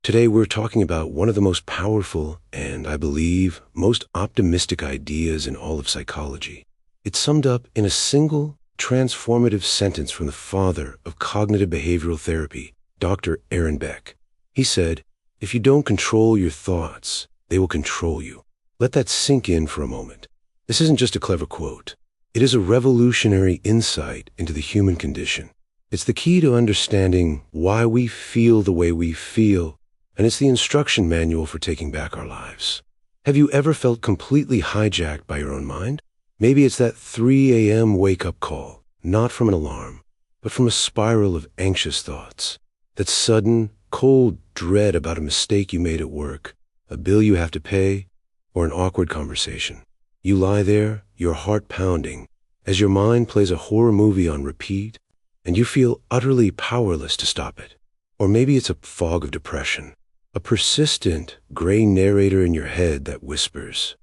Today we're talking about one of the most powerful and, I believe, most optimistic ideas in all of psychology. It's summed up in a single, transformative sentence from the father of cognitive behavioral therapy, Dr. Beck. He said, "If you don't control your thoughts, they will control you." Let that sink in for a moment. This isn't just a clever quote. It is a revolutionary insight into the human condition. It's the key to understanding why we feel the way we feel, and it's the instruction manual for taking back our lives. Have you ever felt completely hijacked by your own mind? Maybe it's that 3 a.m. wake-up call, not from an alarm, but from a spiral of anxious thoughts. That sudden, cold dread about a mistake you made at work, a bill you have to pay, or an awkward conversation. You lie there, your heart pounding, as your mind plays a horror movie on repeat, and you feel utterly powerless to stop it. Or maybe it's a fog of depression, a persistent, gray narrator in your head that whispers,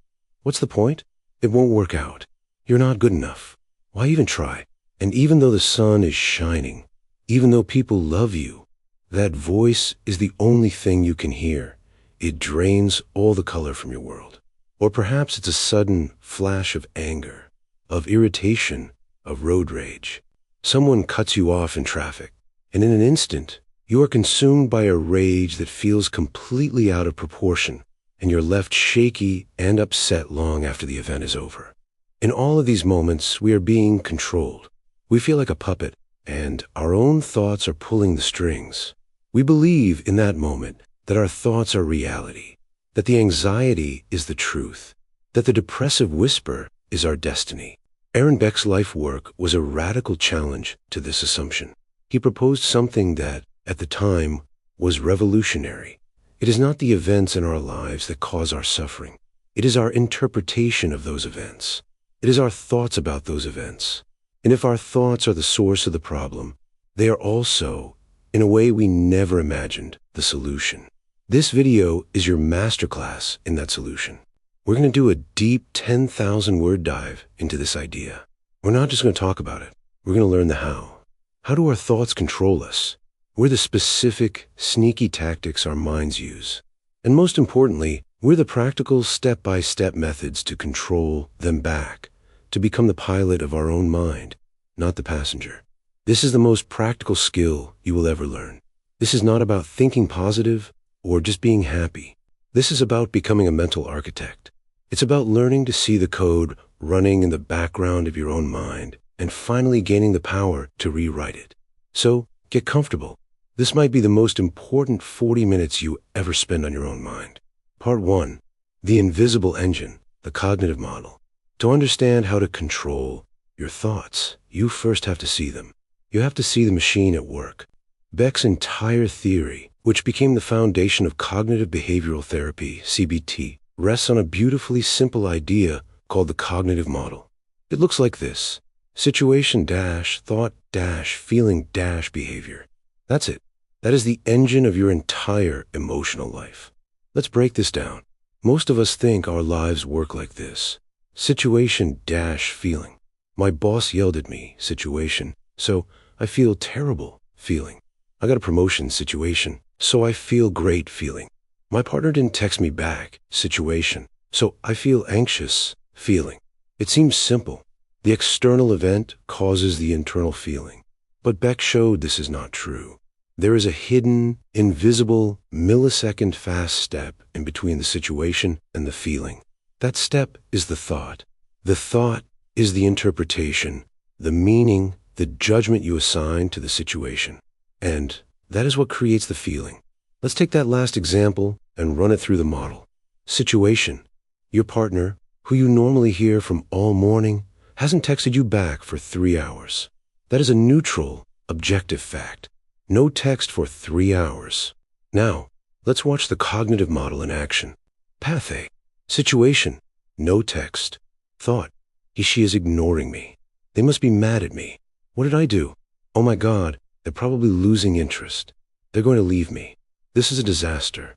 "What's the point? It won't work out. You're not good enough. Why even try?" And even though the sun is shining, even though people love you, that voice is the only thing you can hear. It drains all the color from your world. Or perhaps it's a sudden flash of anger, of irritation, of road rage. Someone cuts you off in traffic, and in an instant, you are consumed by a rage that feels completely out of proportion, and you're left shaky and upset long after the event is over. In all of these moments, we are being controlled. We feel like a puppet, and our own thoughts are pulling the strings. We believe in that moment that our thoughts are reality, that the anxiety is the truth, that the depressive whisper is our destiny. Beck's life work was a radical challenge to this assumption. He proposed something that, at the time, was revolutionary. It is not the events in our lives that cause our suffering. It is our interpretation of those events. It is our thoughts about those events. And if our thoughts are the source of the problem, they are also, in a way we never imagined, the solution. This video is your masterclass in that solution. We're going to do a deep 10,000-word dive into this idea. We're not just going to talk about it. We're going to learn the how. How do our thoughts control us? We're the specific, sneaky tactics our minds use. And most importantly, we're the practical step-by-step methods to control them back, to become the pilot of our own mind, not the passenger. This is the most practical skill you will ever learn. This is not about thinking positive or just being happy. This is about becoming a mental architect. It's about learning to see the code running in the background of your own mind and finally gaining the power to rewrite it. So, get comfortable. This might be the most important 40 minutes you ever spend on your own mind. Part 1. The invisible engine, the cognitive model. To understand how to control your thoughts, you first have to see them. You have to see the machine at work. Beck's entire theory, which became the foundation of cognitive behavioral therapy, CBT, rests on a beautifully simple idea called the cognitive model. It looks like this: situation dash, thought dash, feeling dash, behavior. That's it. That is the engine of your entire emotional life. Let's break this down. Most of us think our lives work like this. Situation dash, feeling. My boss yelled at me, situation, so I feel terrible, feeling. I got a promotion, situation, so I feel great, feeling. My partner didn't text me back, situation, so I feel anxious, feeling. It seems simple. The external event causes the internal feeling. But Beck showed this is not true. There is a hidden, invisible, millisecond fast step in between the situation and the feeling. That step is the thought. The thought is the interpretation, the meaning, the judgment you assign to the situation. And that is what creates the feeling. Let's take that last example and run it through the model. Situation. Your partner, who you normally hear from all morning, hasn't texted you back for 3 hours. That is a neutral, objective fact. No text for 3 hours. Now, let's watch the cognitive model in action. Path A. Situation. No text. Thought. She is ignoring me. They must be mad at me. What did I do? Oh my God, they're probably losing interest. They're going to leave me. This is a disaster.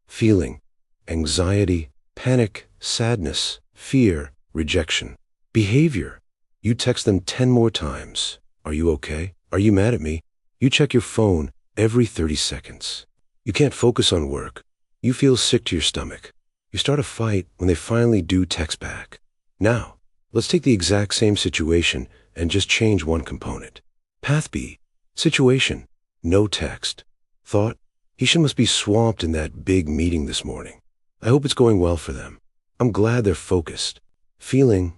Feeling. Anxiety, panic, sadness, fear, rejection. Behavior. You text them 10 more times. Are you okay? Are you mad at me? You check your phone every 30 seconds. You can't focus on work. You feel sick to your stomach. You start a fight when they finally do text back. Now, let's take the exact same situation and just change one component. Path B. Situation. No text. Thought. He must be swamped in that big meeting this morning. I hope it's going well for them. I'm glad they're focused. Feeling.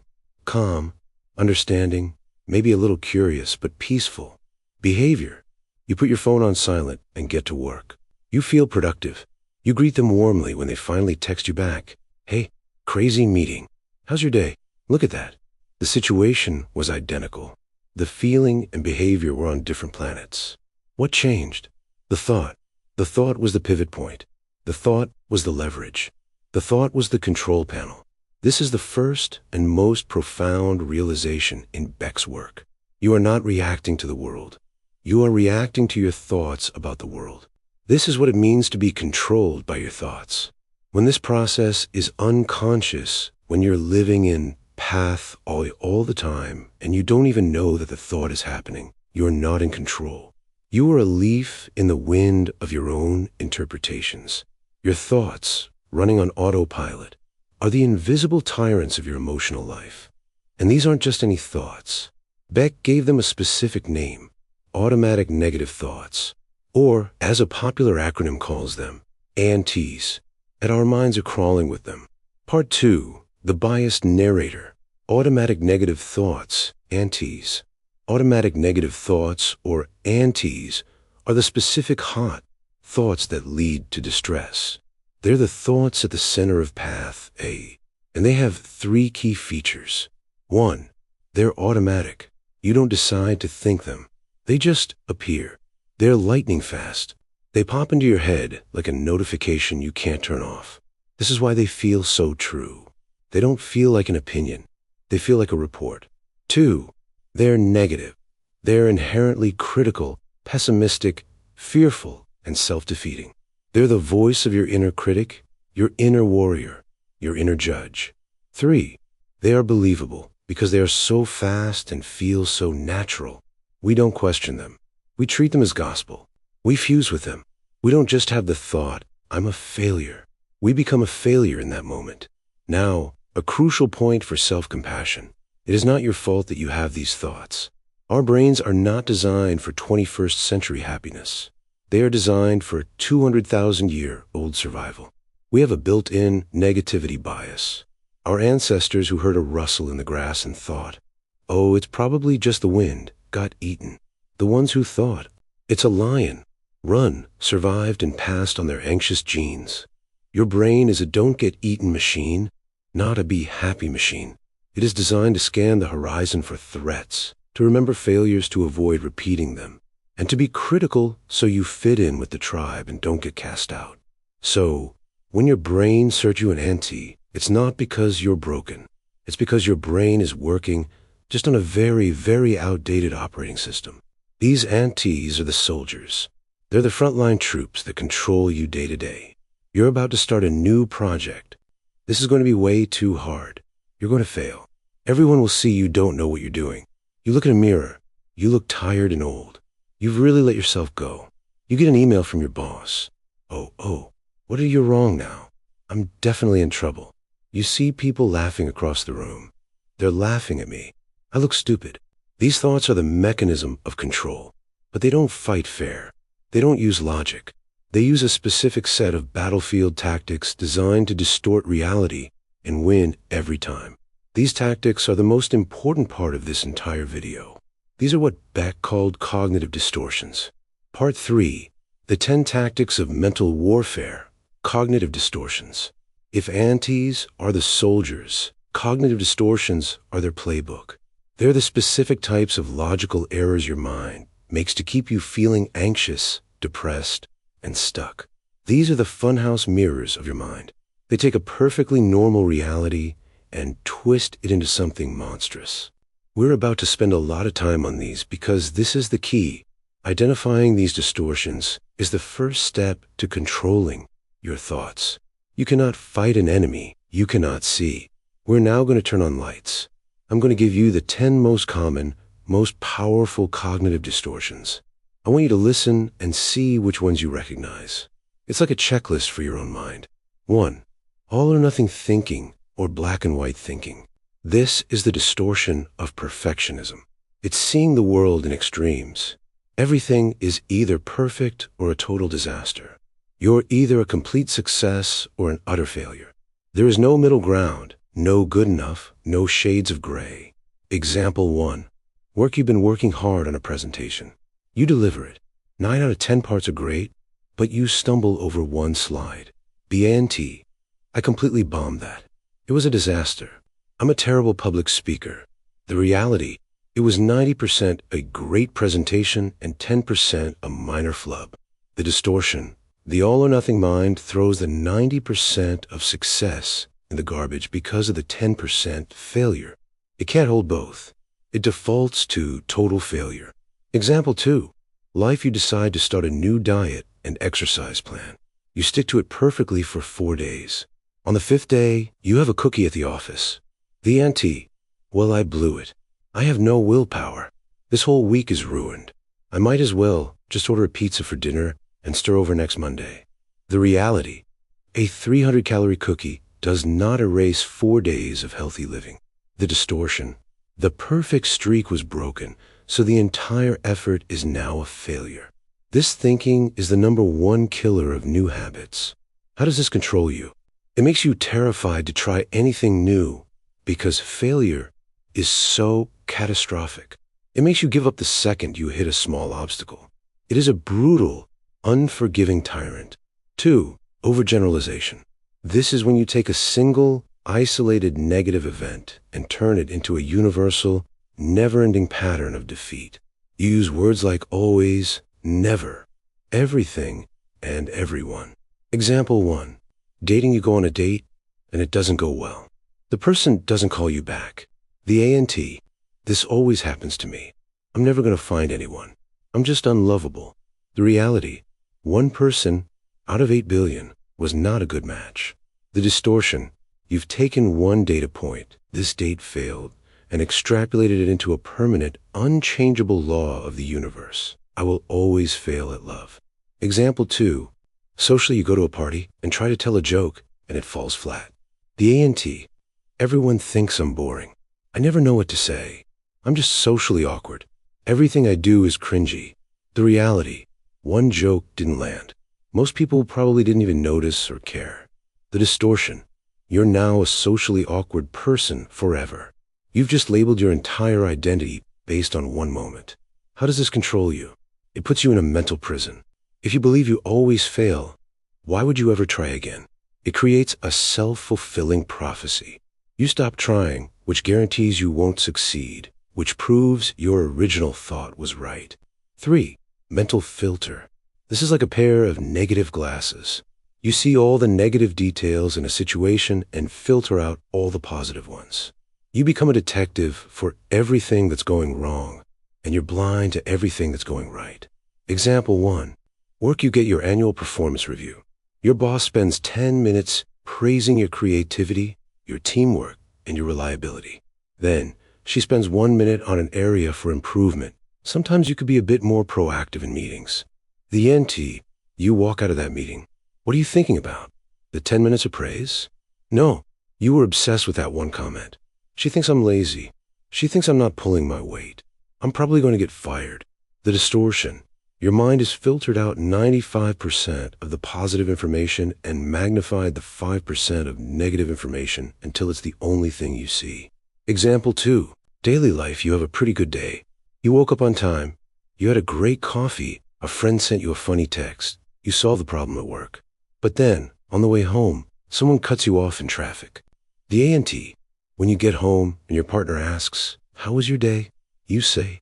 Calm. Understanding. Maybe a little curious, but peaceful. Behavior. You put your phone on silent and get to work. You feel productive. You greet them warmly when they finally text you back. Hey, crazy meeting. How's your day? Look at that. The situation was identical. The feeling and behavior were on different planets. What changed? The thought. The thought was the pivot point. The thought was the leverage. The thought was the control panel. This is the first and most profound realization in Beck's work. You are not reacting to the world. You are reacting to your thoughts about the world. This is what it means to be controlled by your thoughts. When this process is unconscious, when you're living in path all the time, and you don't even know that the thought is happening, you're not in control. You are a leaf in the wind of your own interpretations. Your thoughts, running on autopilot, are the invisible tyrants of your emotional life. And these aren't just any thoughts. Beck gave them a specific name: automatic negative thoughts, or, as a popular acronym calls them, ANTs, and our minds are crawling with them. Part 2, the biased narrator. Automatic negative thoughts, ANTs. Automatic negative thoughts, or ANTs, are the specific hot thoughts that lead to distress. They're the thoughts at the center of path A, and they have 3 key features. 1, they're automatic. You don't decide to think them. They just appear. They're lightning fast. They pop into your head like a notification you can't turn off. This is why they feel so true. They don't feel like an opinion. They feel like a report. 2, they're negative. They're inherently critical, pessimistic, fearful, and self-defeating. They're the voice of your inner critic, your inner warrior, your inner judge. 3, they are believable because they are so fast and feel so natural. We don't question them. We treat them as gospel. We fuse with them. We don't just have the thought, I'm a failure. We become a failure in that moment. Now, a crucial point for self-compassion. It is not your fault that you have these thoughts. Our brains are not designed for 21st century happiness. They are designed for 200,000-year-old survival. We have a built-in negativity bias. Our ancestors who heard a rustle in the grass and thought, oh, it's probably just the wind, got eaten. The ones who thought, it's a lion, run, survived and passed on their anxious genes. Your brain is a don't-get-eaten machine, not a be-happy machine. It is designed to scan the horizon for threats, to remember failures to avoid repeating them, and to be critical so you fit in with the tribe and don't get cast out. So, when your brain serves you an anti, it's not because you're broken. It's because your brain is working just on a very, very outdated operating system. These antis are the soldiers. They're the frontline troops that control you day to day. You're about to start a new project. This is going to be way too hard. You're going to fail. Everyone will see you don't know what you're doing. You look in a mirror. You look tired and old. You've really let yourself go. You get an email from your boss. Oh, what are you wrong now? I'm definitely in trouble. You see people laughing across the room. They're laughing at me. I look stupid. These thoughts are the mechanism of control, but they don't fight fair. They don't use logic. They use a specific set of battlefield tactics designed to distort reality and win every time. These tactics are the most important part of this entire video. These are what Beck called cognitive distortions. Part 3, the 10 tactics of mental warfare, cognitive distortions. If antis are the soldiers, cognitive distortions are their playbook. They're the specific types of logical errors your mind makes to keep you feeling anxious, depressed, and stuck. These are the funhouse mirrors of your mind. They take a perfectly normal reality and twist it into something monstrous. We're about to spend a lot of time on these because this is the key. Identifying these distortions is the first step to controlling your thoughts. You cannot fight an enemy you cannot see. We're now going to turn on lights. I'm going to give you the 10 most common, most powerful cognitive distortions. I want you to listen and see which ones you recognize. It's like a checklist for your own mind. 1. All or nothing thinking or black and white thinking. This is the distortion of perfectionism. It's seeing the world in extremes. Everything is either perfect or a total disaster. You're either a complete success or an utter failure. There is no middle ground, no good enough, no shades of gray. Example 1. Work. You've been working hard on a presentation. You deliver it. 9 out of 10 parts are great, but you stumble over one slide. BANT. I completely bombed that. It was a disaster. I'm a terrible public speaker. The reality, it was 90% a great presentation and 10% a minor flub. The distortion, the all or nothing mind throws the 90% of success in the garbage because of the 10% failure. It can't hold both. It defaults to total failure. Example 2. Life. You decide to start a new diet and exercise plan. You stick to it perfectly for 4 days. On the 5th day, you have a cookie at the office. The ante. Well, I blew it. I have no willpower. This whole week is ruined. I might as well just order a pizza for dinner and stir over next Monday. The reality. A 300-calorie cookie does not erase 4 days of healthy living. The distortion. The perfect streak was broken, so the entire effort is now a failure. This thinking is the #1 killer of new habits. How does this control you? It makes you terrified to try anything new because failure is so catastrophic. It makes you give up the second you hit a small obstacle. It is a brutal, unforgiving tyrant. 2. Overgeneralization. This is when you take a single, isolated negative event and turn it into a universal, never-ending pattern of defeat. You use words like always, never, everything, and everyone. Example 1. Dating. You go on a date, and it doesn't go well. The person doesn't call you back. The ANT. This always happens to me. I'm never going to find anyone. I'm just unlovable. The reality. 1 person out of 8 billion was not a good match. The distortion. You've taken one data point, this date failed, and extrapolated it into a permanent, unchangeable law of the universe. I will always fail at love. Example 2. Socially. You go to a party and try to tell a joke, and it falls flat. The ANT. Everyone thinks I'm boring. I never know what to say. I'm just socially awkward. Everything I do is cringy. The reality. 1 joke didn't land. Most people probably didn't even notice or care. The distortion. You're now a socially awkward person forever. You've just labeled your entire identity based on 1 moment. How does this control you? It puts you in a mental prison. If you believe you always fail, why would you ever try again? It creates a self-fulfilling prophecy. You stop trying, which guarantees you won't succeed, which proves your original thought was right. 3. Mental filter. This is like a pair of negative glasses. You see all the negative details in a situation and filter out all the positive ones. You become a detective for everything that's going wrong, and you're blind to everything that's going right. Example 1. Work. You get your annual performance review. Your boss spends 10 minutes praising your creativity, your teamwork, and your reliability. Then, she spends 1 minute on an area for improvement. Sometimes you could be a bit more proactive in meetings. The NT. You walk out of that meeting. What are you thinking about? The 10 minutes of praise? No, you were obsessed with that one comment. She thinks I'm lazy. She thinks I'm not pulling my weight. I'm probably going to get fired. The distortion. Your mind has filtered out 95% of the positive information and magnified the 5% of negative information until it's the only thing you see. Example 2. Daily life. You have a pretty good day. You woke up on time. You had a great coffee. A friend sent you a funny text. You solved the problem at work. But then, on the way home, someone cuts you off in traffic. The ANT. When you get home and your partner asks, "How was your day?" you say,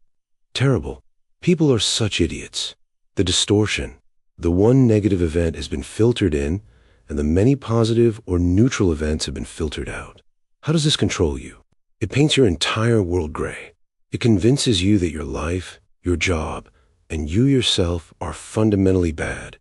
"Terrible." People are such idiots. The distortion. The 1 negative event has been filtered in, and the many positive or neutral events have been filtered out. How does this control you? It paints your entire world gray. It convinces you that your life, your job, and you yourself are fundamentally bad,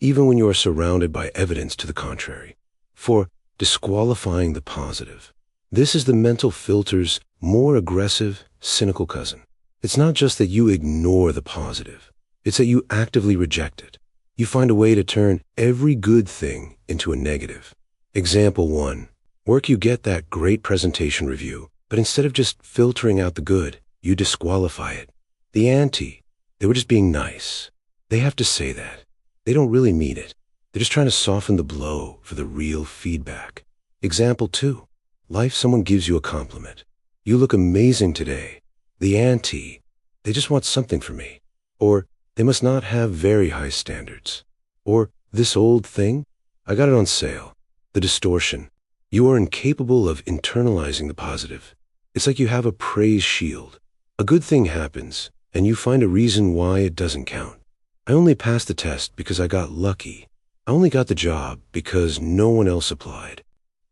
even when you are surrounded by evidence to the contrary. 4. Disqualifying the positive. This is the mental filter's more aggressive, cynical cousin. It's not just that you ignore the positive. It's that you actively reject it. You find a way to turn every good thing into a negative. Example 1. Work, you get that great presentation review, but instead of just filtering out the good, you disqualify it. The ante, they were just being nice. They have to say that. They don't really mean it. They're just trying to soften the blow for the real feedback. Example 2. Life, someone gives you a compliment. You look amazing today. The ante, they just want something from me. Or, they must not have very high standards. Or, this old thing, I got it on sale. The distortion. You are incapable of internalizing the positive. It's like you have a praise shield. A good thing happens, and you find a reason why it doesn't count. I only passed the test because I got lucky. I only got the job because no one else applied.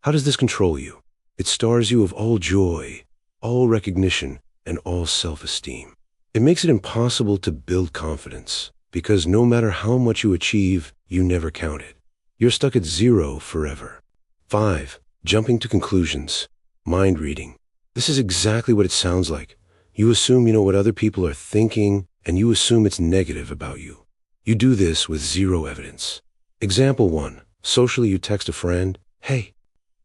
How does this control you? It stars you of all joy, all recognition, and all self-esteem. It makes it impossible to build confidence, because no matter how much you achieve, you never count it. You're stuck at 0 forever. 5. Jumping to conclusions. Mind reading. This is exactly what it sounds like. You assume you know what other people are thinking, and you assume it's negative about you. You do this with 0 evidence. Example 1. Socially, you text a friend, "Hey,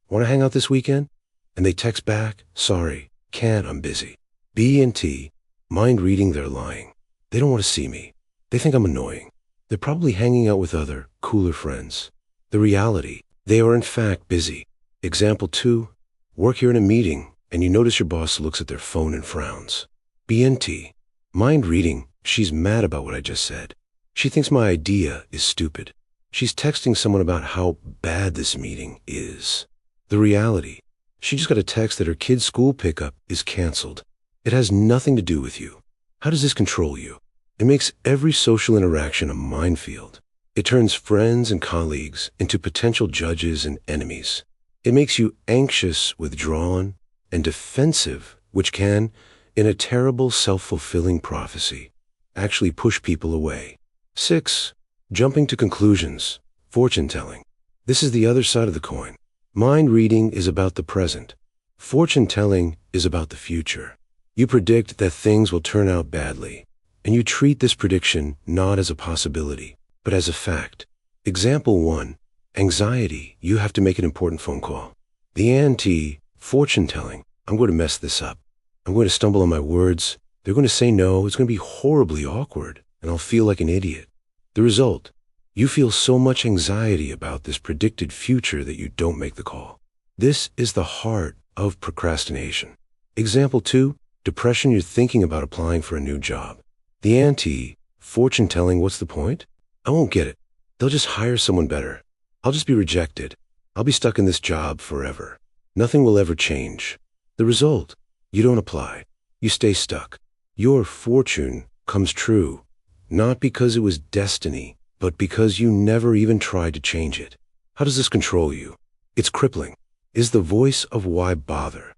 want to hang out this weekend?" And they text back, "Sorry, can't, I'm busy." B and T, mind reading, they're lying. They don't want to see me. They think I'm annoying. They're probably hanging out with other, cooler friends. The reality, they are in fact busy. Example 2. Work, here in a meeting, and you notice your boss looks at their phone and frowns. B and T, mind reading, she's mad about what I just said. She thinks my idea is stupid. She's texting someone about how bad this meeting is. The reality, she just got a text that her kid's school pickup is canceled. It has nothing to do with you. How does this control you? It makes every social interaction a minefield. It turns friends and colleagues into potential judges and enemies. It makes you anxious, withdrawn, and defensive, which can, in a terrible self-fulfilling prophecy, actually push people away. 6. Jumping to conclusions. Fortune-telling. This is the other side of the coin. Mind reading is about the present. Fortune-telling is about the future. You predict that things will turn out badly, and you treat this prediction not as a possibility, but as a fact. Example 1. Anxiety, you have to make an important phone call. The ante, fortune-telling, I'm going to mess this up. I'm going to stumble on my words. They're going to say no. It's going to be horribly awkward, and I'll feel like an idiot. The result, you feel so much anxiety about this predicted future that you don't make the call. This is the heart of procrastination. Example 2, depression, you're thinking about applying for a new job. The ante, fortune-telling, what's the point? I won't get it. They'll just hire someone better. I'll just be rejected. I'll be stuck in this job forever. Nothing will ever change. The result, you don't apply. You stay stuck. Your fortune comes true, not because it was destiny, but because you never even tried to change it. How does this control you? It's crippling. It's the voice of why bother.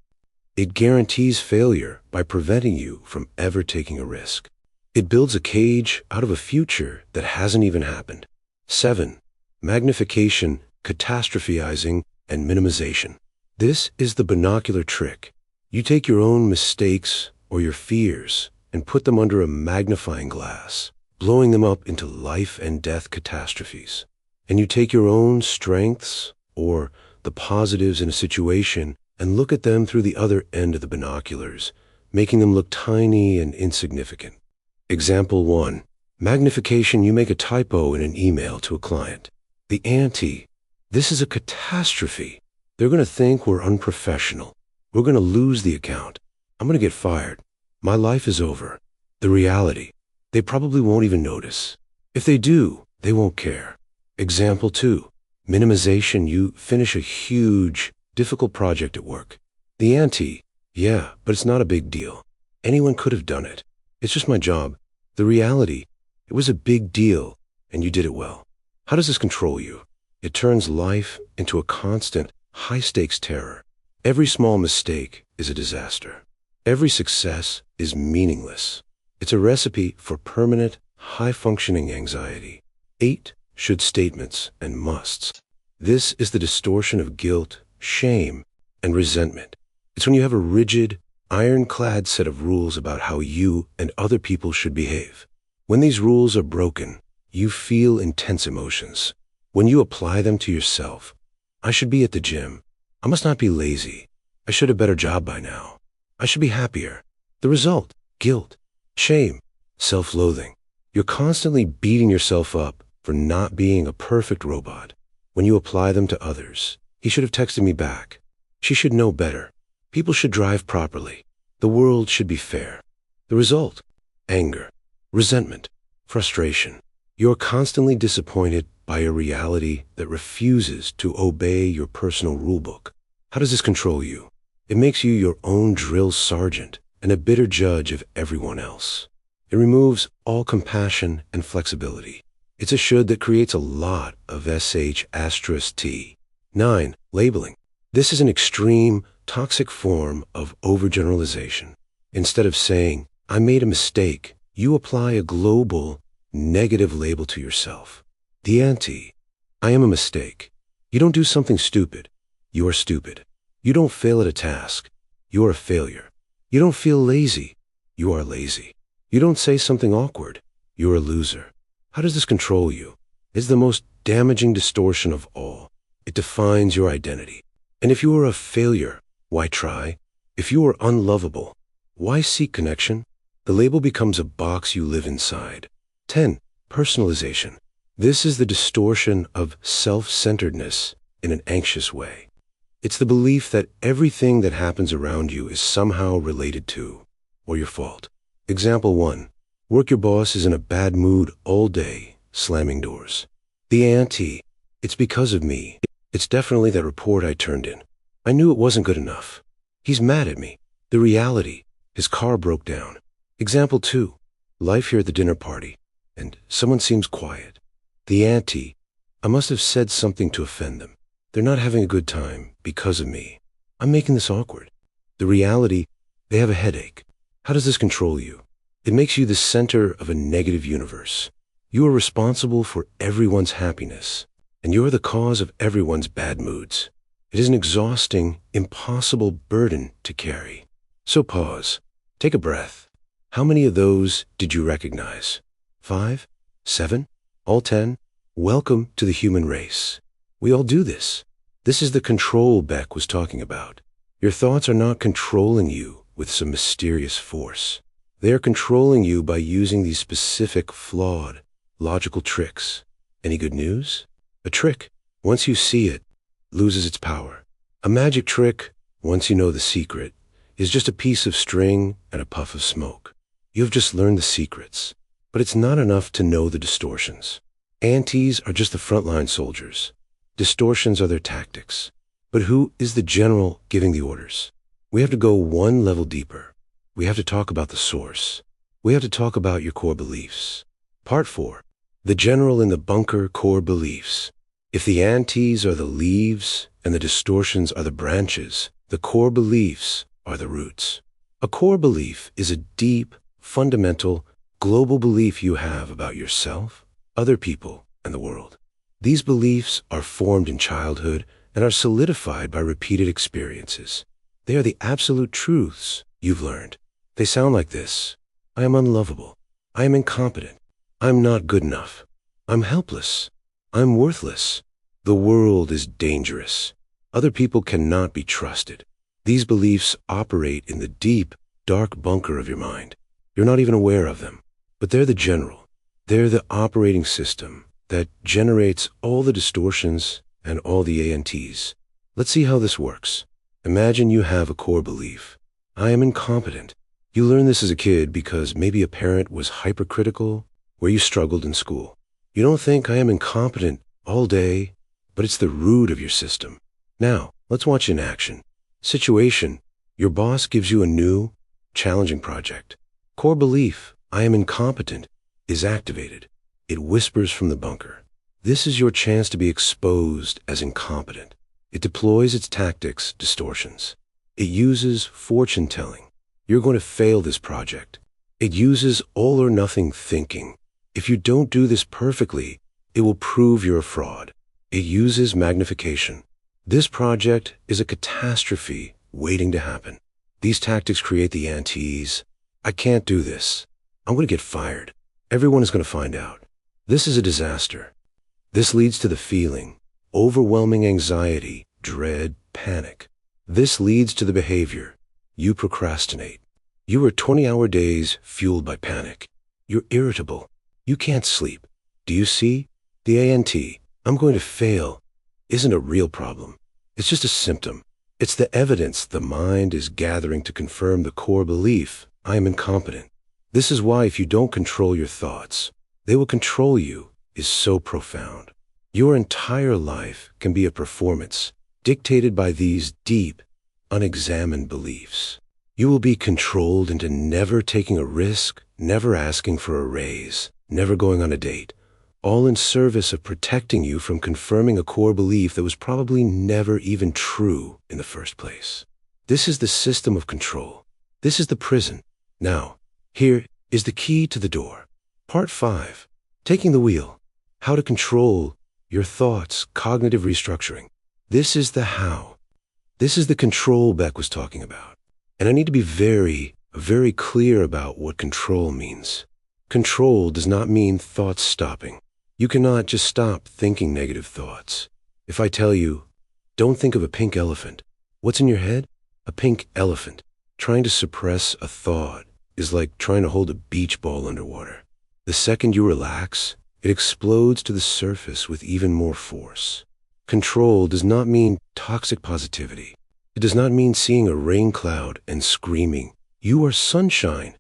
It guarantees failure by preventing you from ever taking a risk. It builds a cage out of a future that hasn't even happened. 7. Magnification, catastrophizing, and minimization. This is the binocular trick. You take your own mistakes or your fears and put them under a magnifying glass, blowing them up into life and death catastrophes. And you take your own strengths or the positives in a situation and look at them through the other end of the binoculars, making them look tiny and insignificant. Example 1. Magnification, you make a typo in an email to a client. The ante, this is a catastrophe. They're going to think we're unprofessional. We're going to lose the account. I'm going to get fired. My life is over. The reality, they probably won't even notice. If they do, they won't care. Example 2. Minimization, you finish a huge, difficult project at work. The ante, yeah, but it's not a big deal. Anyone could have done it. It's just my job. The reality, it was a big deal, and you did it well. How does this control you? It turns life into a constant, high-stakes terror. Every small mistake is a disaster. Every success is meaningless. It's a recipe for permanent, high-functioning anxiety. 8. Should statements and musts. This is the distortion of guilt, shame, and resentment. It's when you have a rigid, ironclad set of rules about how you and other people should behave. When these rules are broken, you feel intense emotions. When you apply them to yourself, I should be at the gym. I must not be lazy. I should have a better job by now. I should be happier. The result, guilt, shame, self-loathing. You're constantly beating yourself up for not being a perfect robot. When you apply them to others, he should have texted me back. She should know better. People should drive properly. The world should be fair. The result, anger, resentment, frustration. You're constantly disappointed by a reality that refuses to obey your personal rulebook. How does this control you? It makes you your own drill sergeant and a bitter judge of everyone else. It removes all compassion and flexibility. It's a should that creates a lot of sh*t. 9. Labeling. This is an extreme, toxic form of overgeneralization. Instead of saying, I made a mistake, you apply a global, negative label to yourself. The anti. I am a mistake. You don't do something stupid. You are stupid. You don't fail at a task. You are a failure. You don't feel lazy. You are lazy. You don't say something awkward. You're a loser. How does this control you? It's the most damaging distortion of all. It defines your identity. And if you are a failure, why try? If you are unlovable, why seek connection? The label becomes a box you live inside. 10. Personalization. This is the distortion of self-centeredness in an anxious way. It's the belief that everything that happens around you is somehow related to, or your fault. Example 1. Work your boss is in a bad mood all day, slamming doors. The anti. It's because of me. It's definitely that report I turned in. I knew it wasn't good enough. He's mad at me. The reality. His car broke down. Example 2. Life here at the dinner party, and someone seems quiet. The anti. I must have said something to offend them. They're not having a good time because of me. I'm making this awkward. The reality, they have a headache. How does this control you? It makes you the center of a negative universe. You are responsible for everyone's happiness, and you're the cause of everyone's bad moods. It is an exhausting, impossible burden to carry. So pause. Take a breath. How many of those did you recognize? 5? 7? All 10? Welcome to the human race. We all do this. This is the control Beck was talking about. Your thoughts are not controlling you with some mysterious force. They are controlling you by using these specific, flawed, logical tricks. Any good news? A trick, once you see it, loses its power. A magic trick, once you know the secret, is just a piece of string and a puff of smoke. You have just learned the secrets, but it's not enough to know the distortions. Antis are just the frontline soldiers. Distortions are their tactics. But who is the general giving the orders? We have to go one level deeper. We have to talk about the source. We have to talk about your core beliefs. Part 4. The general in the bunker core beliefs. If the antis are the leaves and the distortions are the branches, the core beliefs are the roots. A core belief is a deep, fundamental, global belief you have about yourself, other people, and the world. These beliefs are formed in childhood and are solidified by repeated experiences. They are the absolute truths you've learned. They sound like this. I am unlovable. I am incompetent. I'm not good enough. I'm helpless. I'm worthless. The world is dangerous. Other people cannot be trusted. These beliefs operate in the deep, dark bunker of your mind. You're not even aware of them, but they're the general. They're the operating system that generates all the distortions and all the ANTs. Let's see how this works. Imagine you have a core belief. I am incompetent. You learned this as a kid because maybe a parent was hypercritical or you struggled in school. You don't think I am incompetent all day, but it's the root of your system. Now, let's watch in action. Situation. Your boss gives you a new, challenging project. Core belief, I am incompetent, is activated. It whispers from the bunker. This is your chance to be exposed as incompetent. It deploys its tactics, distortions. It uses fortune telling. You're going to fail this project. It uses all or nothing thinking. If you don't do this perfectly, it will prove you're a fraud. It uses magnification. This project is a catastrophe waiting to happen. These tactics create the antis. I can't do this. I'm going to get fired. Everyone is going to find out. This is a disaster. This leads to the feeling, overwhelming anxiety, dread, panic. This leads to the behavior. You procrastinate. You are 20-hour days fueled by panic. You're irritable. You can't sleep. Do you see? The I'm going to fail isn't a real problem. It's just a symptom. It's the evidence the mind is gathering to confirm the core belief, I am incompetent. This is why if you don't control your thoughts, they will control you, is so profound. Your entire life can be a performance dictated by these deep, unexamined beliefs. You will be controlled into never taking a risk, never asking for a raise, never going on a date, all in service of protecting you from confirming a core belief that was probably never even true in the first place. This is the system of control. This is the prison. Now, here is the key to the door. Part 5. Taking the wheel. How to control your thoughts, cognitive restructuring. This is the how. This is the control Beck was talking about. And I need to be very, very clear about what control means. Control does not mean thoughts stopping. You cannot just stop thinking negative thoughts. If I tell you, don't think of a pink elephant, what's in your head? A pink elephant. Trying to suppress a thought is like trying to hold a beach ball underwater. The second you relax, it explodes to the surface with even more force. Control does not mean toxic positivity. It does not mean seeing a rain cloud and screaming, "You are sunshine."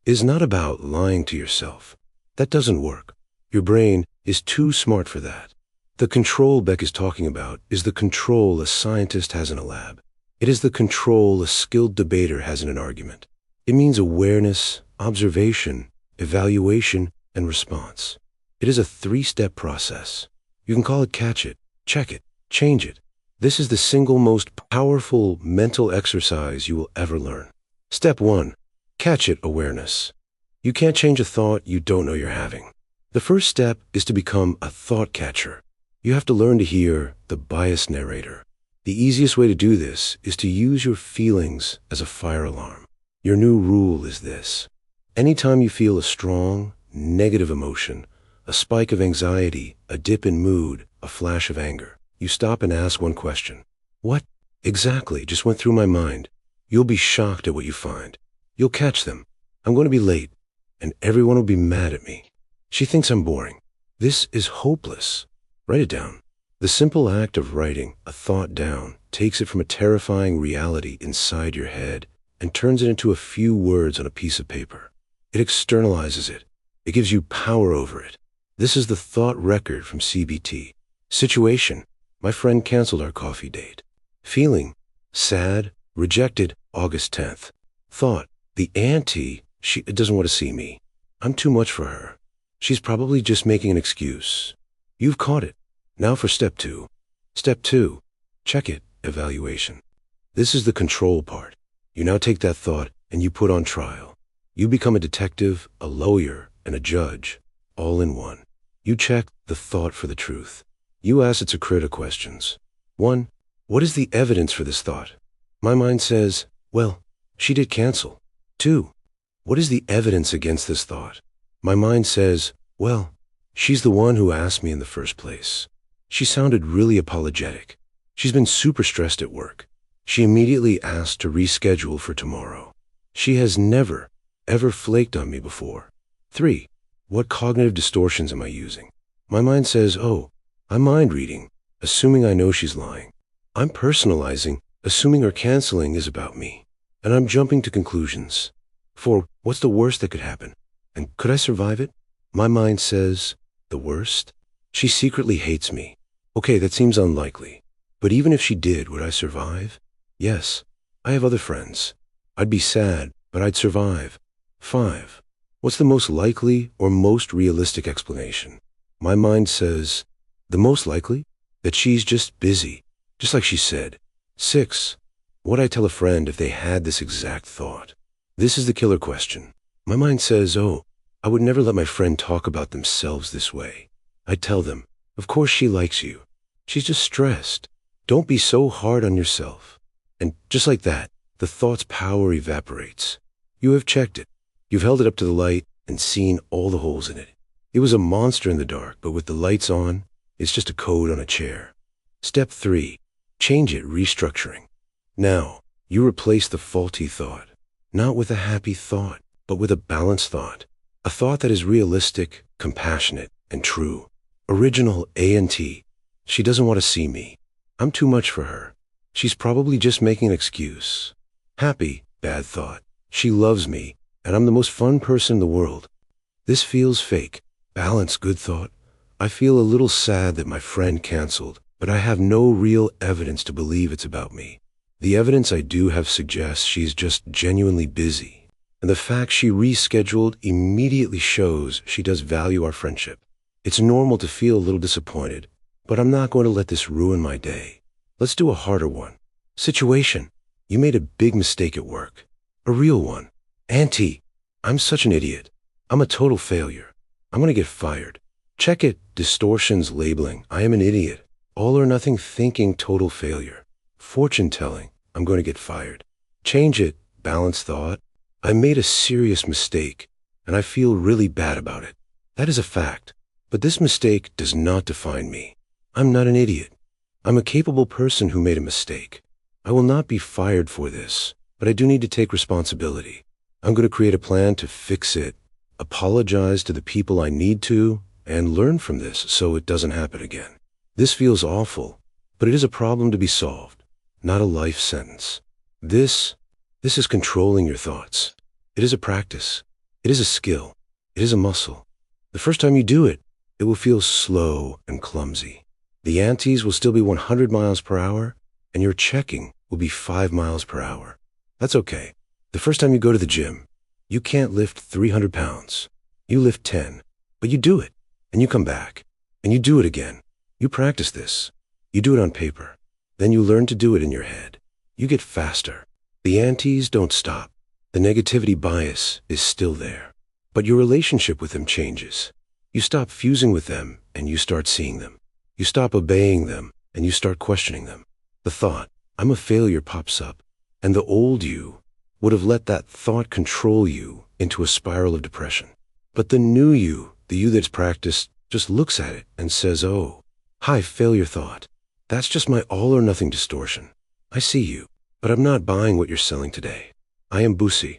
It is not about lying to yourself. That doesn't work. Your brain is too smart for that. The control Beck is talking about is the control a scientist has in a lab. It is the control a skilled debater has in an argument. It means awareness, observation, evaluation, and response. It is a 3-step process. You can call it catch it, check it, change it. This is the single most powerful mental exercise you will ever learn. Step 1. Catch it awareness. You can't change a thought you don't know you're having. The first step is to become a thought catcher. You have to learn to hear the biased narrator. The easiest way to do this is to use your feelings as a fire alarm. Your new rule is this. Anytime you feel a strong, negative emotion, a spike of anxiety, a dip in mood, a flash of anger, you stop and ask one question. What exactly just went through my mind? You'll be shocked at what you find. You'll catch them. I'm going to be late, and everyone will be mad at me. She thinks I'm boring. This is hopeless. Write it down. The simple act of writing a thought down takes it from a terrifying reality inside your head and turns it into a few words on a piece of paper. It externalizes it. It gives you power over it. This is the thought record from CBT. Situation: my friend canceled our coffee date. Feeling: sad, rejected, August 10th. Thought: the auntie, she doesn't want to see me. I'm too much for her. She's probably just making an excuse. You've caught it. Now for step 2. Step 2. Check it, evaluation. This is the control part. You now take that thought and you put on trial. You become a detective, a lawyer, and a judge, all in one. You check the thought for the truth. You ask its critical questions. 1. What is the evidence for this thought? My mind says, well, she did cancel. 2. What is the evidence against this thought? My mind says, well, she's the one who asked me in the first place. She sounded really apologetic. She's been super stressed at work. She immediately asked to reschedule for tomorrow. She has never, ever flaked on me before. 3. What cognitive distortions am I using? My mind says, oh, I'm mind reading, assuming I know she's lying. I'm personalizing, assuming her canceling is about me. And I'm jumping to conclusions. 4. What's the worst that could happen? And could I survive it? My mind says, the worst? She secretly hates me. Okay, that seems unlikely. But even if she did, would I survive? Yes. I have other friends. I'd be sad, but I'd survive. 5. What's the most likely or most realistic explanation? My mind says, the most likely? That she's just busy, just like she said. 6. What'd I tell a friend if they had this exact thought? This is the killer question. My mind says, oh, I would never let my friend talk about themselves this way. I'd tell them, of course she likes you. She's just stressed. Don't be so hard on yourself. And just like that, the thought's power evaporates. You have checked it. You've held it up to the light and seen all the holes in it. It was a monster in the dark, but with the lights on, it's just a code on a chair. Step 3. Change it, restructuring. Now, you replace the faulty thought, not with a happy thought, but with a balanced thought. A thought that is realistic, compassionate, and true. Original A&T. She doesn't want to see me. I'm too much for her. She's probably just making an excuse. Happy, bad thought. She loves me, and I'm the most fun person in the world. This feels fake. Balanced, good thought. I feel a little sad that my friend canceled, but I have no real evidence to believe it's about me. The evidence I do have suggests she's just genuinely busy, and the fact she rescheduled immediately shows she does value our friendship. It's normal to feel a little disappointed, but I'm not going to let this ruin my day. Let's do a harder one. Situation. You made a big mistake at work. A real one. Auntie, I'm such an idiot. I'm a total failure. I'm going to get fired. Check it. Distortions, labeling. I am an idiot. All or nothing thinking, total failure. Fortune telling. I'm going to get fired. Change it. Balanced thought. I made a serious mistake, and I feel really bad about it. That is a fact. But this mistake does not define me. I'm not an idiot. I'm a capable person who made a mistake. I will not be fired for this, but I do need to take responsibility. I'm going to create a plan to fix it, apologize to the people I need to, and learn from this so it doesn't happen again. This feels awful, but it is a problem to be solved, not a life sentence. This is controlling your thoughts. It is a practice. It is a skill. It is a muscle. The first time you do it, it will feel slow and clumsy. The antes will still be 100 miles per hour, and your checking will be 5 miles per hour. That's okay. The first time you go to the gym, you can't lift 300 pounds. You lift 10, but you do it, and you come back, and you do it again. You practice this. You do it on paper. Then you learn to do it in your head. You get faster. The antes don't stop. The negativity bias is still there. But your relationship with them changes. You stop fusing with them, and you start seeing them. You stop obeying them, and you start questioning them. The thought, I'm a failure, pops up, and the old you would have let that thought control you into a spiral of depression. But the new you, the you that's practiced, just looks at it and says, oh, hi, failure thought. That's just my all or nothing distortion. I see you, but I'm not buying what you're selling today. I am Busi.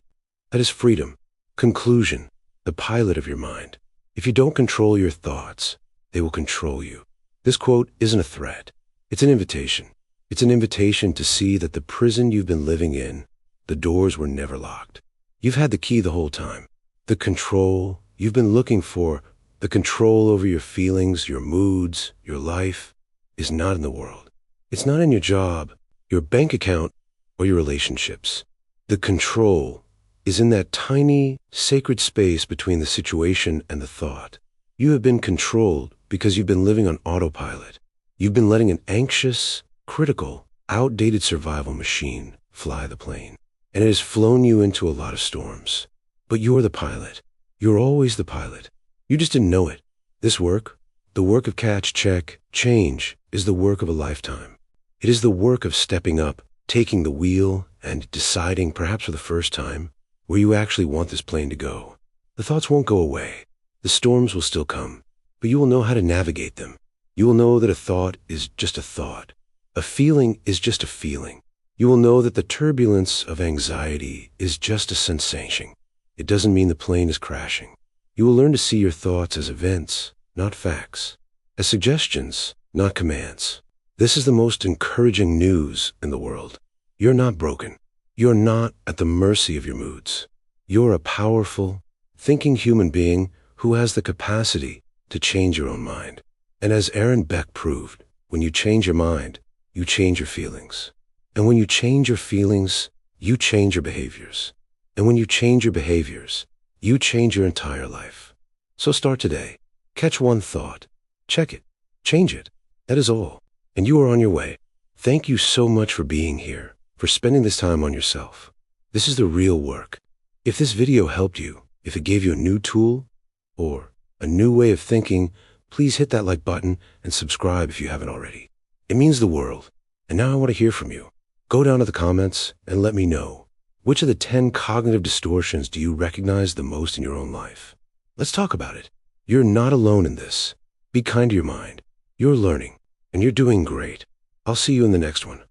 That is freedom. Conclusion, the pilot of your mind. If you don't control your thoughts, they will control you. This quote isn't a threat. It's an invitation. It's an invitation to see that the prison you've been living in, the doors were never locked. You've had the key the whole time. The control you've been looking for, the control over your feelings, your moods, your life, is not in the world. It's not in your job, your bank account, or your relationships. The control is in that tiny, sacred space between the situation and the thought. You have been controlled because you've been living on autopilot. You've been letting an anxious, critical, outdated survival machine fly the plane. And it has flown you into a lot of storms. But you're the pilot. You're always the pilot. You just didn't know it. This work, the work of catch, check, change, is the work of a lifetime. It is the work of stepping up, taking the wheel, and deciding, perhaps for the first time, where you actually want this plane to go. The thoughts won't go away. The storms will still come, but you will know how to navigate them. You will know that a thought is just a thought. A feeling is just a feeling. You will know that the turbulence of anxiety is just a sensation. It doesn't mean the plane is crashing. You will learn to see your thoughts as events, not facts, as suggestions, not commands. This is the most encouraging news in the world. You're not broken. You're not at the mercy of your moods. You're a powerful, thinking human being who has the capacity to change your own mind. And as Beck proved, when you change your mind, you change your feelings. And when you change your feelings, you change your behaviors. And when you change your behaviors, you change your entire life. So start today. Catch one thought. Check it. Change it. That is all. And you are on your way. Thank you so much for being here, for spending this time on yourself. This is the real work. If this video helped you, if it gave you a new tool or a new way of thinking, please hit that like button and subscribe if you haven't already. It means the world. And now I want to hear from you. Go down to the comments and let me know. Which of the 10 cognitive distortions do you recognize the most in your own life? Let's talk about it. You're not alone in this. Be kind to your mind. You're learning, and you're doing great. I'll see you in the next one.